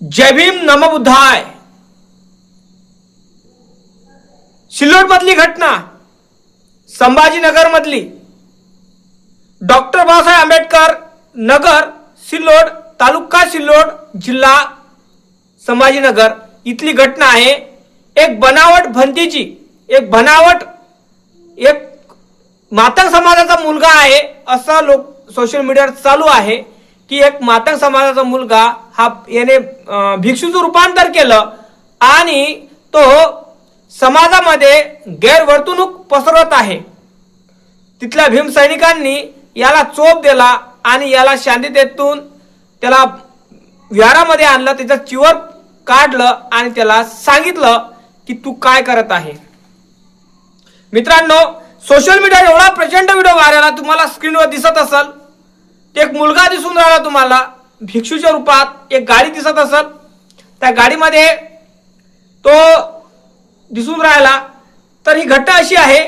जय भीम नमबुद्धाय। सिल्लोड मधली घटना, संभाजीनगर मधली डॉक्टर बाबासाहेब आंबेडकर नगर, सिल्लोड, तालुका सिल्लोड, जिल्हा संभाजीनगर इथली घटना आहे। एक बनावट भंतीची, एक मातंग समाजाचा मुलगा आहे असा लोक सोशल मीडियावर चालू आहे की एक मातंग समाजाचा मुलगा हा याने भिक्षूचं रूपांतर केलं आणि तो समाजामध्ये गैरवर्तणूक पसरवत आहे। तिथल्या भीम सैनिकांनी याला चोप दिला आणि याला शांततेतून त्याला विहारामध्ये आणलं, त्याचा चिवर काढलं आणि त्याला सांगितलं की तू काय करत आहे। मित्रांनो, सोशल मीडिया एवढा प्रचंड व्हिडिओ व्हायरल आहे, तुम्हाला स्क्रीनवर दिसत असेल। एक मुलगा दिसून राहिला तुम्हाला भिक्षूच्या रूपात, एक गाडी दिसत असेल, त्या गाडीमध्ये तो दिसून राहिला। तर ही घटना अशी आहे,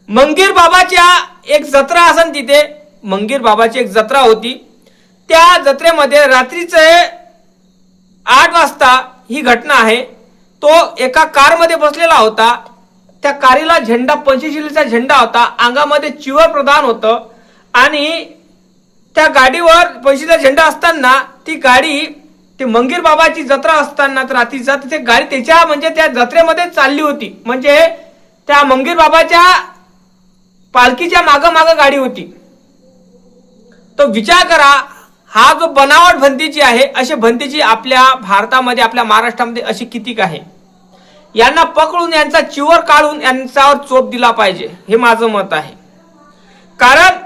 मंगीर बाबाच्या एक जत्रा असन, तिथे मंगीर बाबाची एक जत्रा होती। त्या जत्रेमध्ये रात्रीचे 8 वाजता ही घटना आहे। तो एका कारमध्ये बसलेला होता, त्या कारीला झेंडा, पंचशीलीचा झेंडा होता, अंगामध्ये चिवर प्रदान होतं आणि त्या गाडीवर पंचशीलीचा झेंडा असताना ती गाडी, ती मंगीर बाबाची जत्रा असताना रात्रीचा तिथे गाडी त्याच्या म्हणजे त्या जत्रेमध्ये चालली होती, म्हणजे त्या मंगीर बाबाच्या पालखीच्या मागं गाडी होती। तो विचार करा, हा जो बनावट भंतीची आहे, अशी भंतीची आपल्या भारतामध्ये, आपल्या महाराष्ट्रामध्ये अशी कितीक आहे। यांना पकडून यांचा चिवर काढून यांच्यावर चोप दिला पाहिजे, हे माझं मत आहे। कारण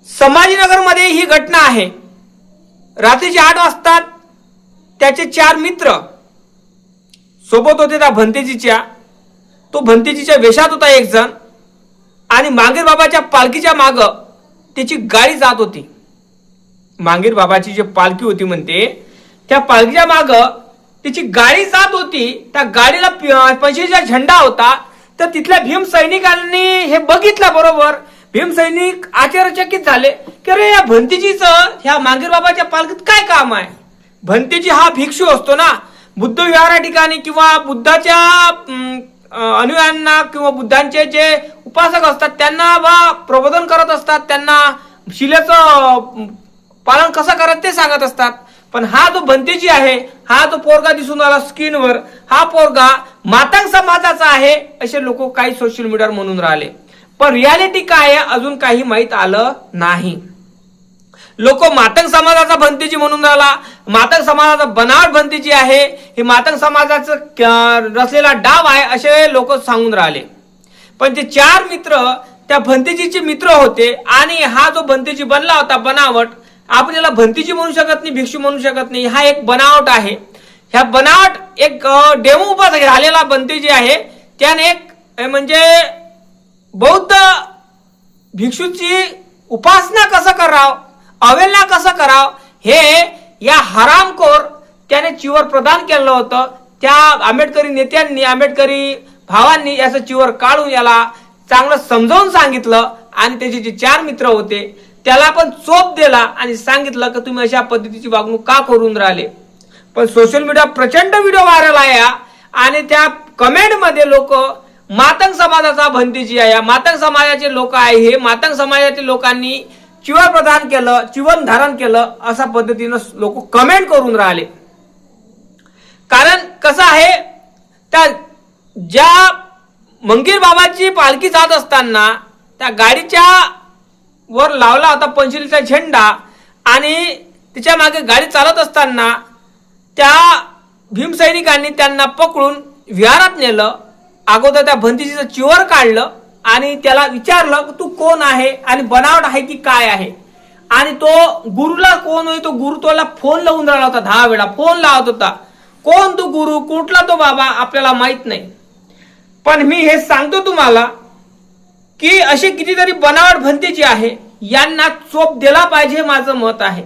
संभाजीनगर मध्ये ही घटना आहे। रात्रीचे 8 वाजता त्याचे 4 मित्र सोबत होते त्या भंतेजीच्या। तो भंतेजीच्या वेशात होता एक जण आणि मांगीर बाबाच्या पालखीच्या माग त्याची गाडी जात होती। मांगीर बाबाची जी पालखी होती म्हणते, त्या पालखीच्या माग त्याची गाडी जात होती। त्या गाडीला पंचशीलीचा झेंडा होता। तर तिथल्या भीम सैनिकांनी हे बघितलं बरोबर। भीम सैनिक आश्चर्यचकित झाले की अरे या भंतीजीचं ह्या मांगीर बाबाच्या पालखीत काय काम आहे। भंतीजी हा भिक्षू असतो ना, बुद्ध विहारा ठिकाणी किंवा बुद्धाच्या अनुयायांना किंवा बुद्धांचे जे उपासक असतात त्यांना प्रबोधन करत असतात, त्यांना शिलेचं पालन कसं करत ते सांगत असतात। पण हा जो भंतेजी आहे, हा जो पोरगा दिसून आला स्क्रीनवर, हा पोरगा मातंग समाजाचा आहे असे लोक काही सोशल मीडियावर म्हणून राहिले। पण रियालिटी काय आहे अजून काही माहित आलं नाही। लोक मातंग समाजाचा भंतेजी म्हणून राहिला, मातंग समाजाचा बनावट भंतेजी आहे, हे मातंग समाजाचं रचलेला डाव आहे असे लोक सांगून राहिले। पण ते 4 मित्र त्या भंतेजीचे मित्र होते आणि हा जो भंतेजी बनला होता बनावट, आपण याला भंतीजी म्हणू शकत नाही, भिक्षू म्हणू शकत नाही, हा एक बनावट आहे। ह्या बनावट एक डेमो उपासक झालेला भंतेजी आहे। त्याने एक म्हणजे बौद्ध भिक्षूची उपासना कसं करावं, अवहेलना कसं करावं, हे या हरामखोर त्याने चिवर प्रदान केलं होतं। त्या आंबेडकरी नेत्यांनी, आंबेडकरी भावांनी याचं चिवर काढून याला चांगलं समजावून सांगितलं आणि त्याचे जे 4 मित्र होते त्याला पण चोप दिला आणि सांगितलं की तुम्ही अशा पद्धतीची वागणूक का करून राहिले। पण सोशल मीडिया प्रचंड व्हिडिओ व्हायरल आहे आणि त्या कमेंट मध्ये लोक मातंग समाजाचा भंतेजी आहे, मातंग समाजाचे लोक आहे, हे मातंग समाजाच्या लोकांनी चिवर प्रदान केलं, चिवन धारण केलं अशा पद्धतीनं लोक कमेंट करून राहिले। कारण कसं आहे, त्या ज्या मंगीर बाबाची पालखी जात असताना त्या गाडीच्या वर लावला होता पंचशीलीचा झेंडा आणि तिच्या मागे गाडी चालत असताना त्या भीम सैनिकांनी त्यांना पकडून विहारात नेलं। अगोदर त्या भंतीजीचं चिवर काढलं आणि त्याला विचारलं तू कोण आहे आणि बनावट आहे की काय आहे। आणि तो गुरुला कोण होय, तो गुरु तोला फोन लावून राहिला होता, 10 वेळा फोन लावत होता। कोण तो गुरु, कुठला तो बाबा आपल्याला माहित नाही। पण मी हे सांगतो तुम्हाला की असे कितीतरी बनावट भंतेजी आहे, यांना चोप दिला पाहिजे, माझं मत आहे।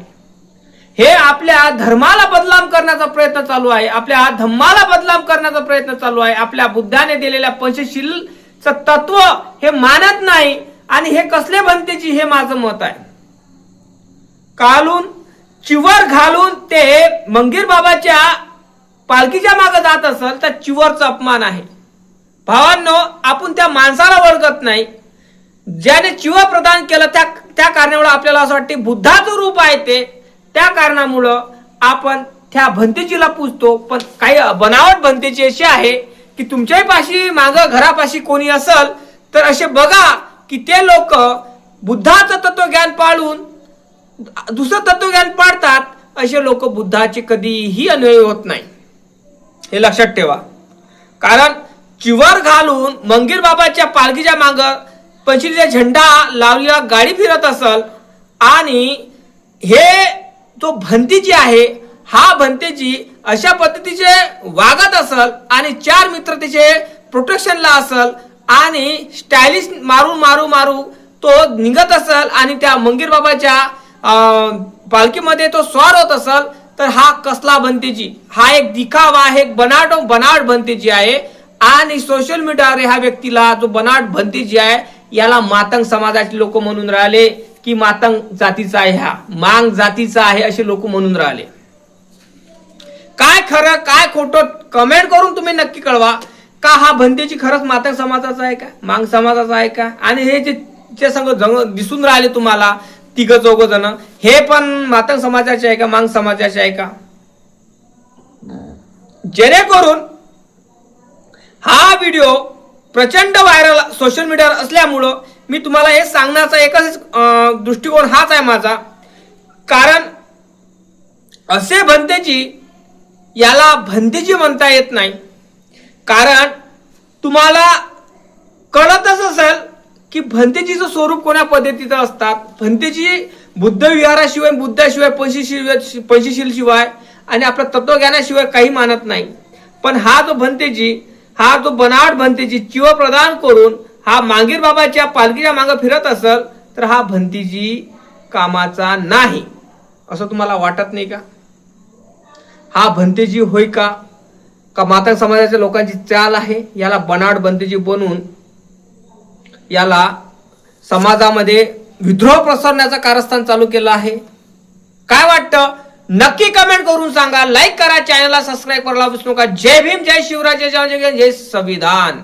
हे आपल्या धर्माला बदनाम करण्याचा प्रयत्न चालू आहे, आपल्या धम्माला बदनाम करण्याचा प्रयत्न चालू आहे। आपल्या बुद्धाने दिलेल्या पंचशीलचं तत्व हे मानत नाही आणि हे कसले भंतेजी, हे माझं मत आहे। कालून चिवर घालून ते मंगीर बाबाच्या पालखीच्या मागे जात असेल तर चिवरचा अपमान आहे. भावांनो, आपण त्या माणसाला ओळखत नाही ज्याने चिवर प्रदान केलं. त्या कारणामुळे आपल्याला असं वाटते बुद्धाचं रूप आहे ते. त्या कारणामुळं आपण त्या भंतेजीला पूजतो. पण काही बनावट भंतेची अशी आहे की तुमच्याही पाशी मागं घरापाशी कोणी असल तर असे बघा की ते लोक बुद्धाचं तत्वज्ञान पाळून दुसरं तत्वज्ञान पाळतात. असे लोक बुद्धाचे कधीही अन्वयी होत नाही, हे लक्षात ठेवा. कारण चिवर घालून मंगीर बाबाच्या पालखीच्या माग पंचशीलचा झेंडा लावलेला गाडी फिरत असल आणि हे जो भंतेजी आहे हा भंतेजी अशा पद्धतीचे वागत असल आणि 4 मित्र त्याचे प्रोटेक्शनला असल आणि स्टायलिश मारू तो निघत असल आणि त्या मंगीर बाबाच्या पालखीमध्ये तो स्वार होत असल तर हा कसला भंतेजी? हा एक दिखावा आहे, एक बनावट भंतेजी आहे. आणि सोशल मीडियावर ह्या व्यक्तीला जो बनावट भंतेजी आहे याला मातंग समाजाचे लोक म्हणून राहिले की मातंग जातीचा आहे, हा मांग जातीचा आहे असे लोक म्हणून राहिले. काय खरं काय खोटं कमेंट करून तुम्ही नक्की कळवा. का हा भंतेजी खरंच मातंग समाजाचा आहे का, मांग समाजाचा आहे का? आणि हे जे संघ दिसून राहिले तुम्हाला 3-4 जण, हे पण मातंग समाजाचे आहे का, मांग समाजाचे आहे का? जेणेकरून हा व्हिडिओ प्रचंड व्हायरल सोशल मीडियावर असल्यामुळं मी तुम्हाला हे सांगण्याचा एकच दृष्टिकोन हाच आहे माझा. कारण असे भंतेजी याला भंतेजी म्हणता येत नाही. कारण तुम्हाला कळतच असेल की भंतेजीचं स्वरूप कोण्या पद्धतीचं असतात. भंतेजी बुद्ध विहाराशिवाय, बुद्धाशिवाय, पंचशील शिवाय आणि आपल्या तत्वज्ञानाशिवाय काही मानत नाही. पण हा जो भंतेजी, हा जो बनावट भंतेजी चिव प्रदान करून हा मांगीर बाबाच्या पालखीच्या मागे फिरत असेल तर हा भंतेजी कामाचा नाही असं तुम्हाला वाटत नाही का? हा भंतेजी होय का? का मातंग समाजाच्या लोकांची चाल आहे? याला बनावट भंतेजी बनवून याला समाजामध्ये विद्रोह पसरण्याचं कारस्थान चालू केलं आहे. काय वाटतं नक्की कमेंट करून सांगा. लाईक करा, चॅनलला सबस्क्राईब करायला विसरू नका. जय भीम, जय शिवराय, जय जवान, जय संविधान.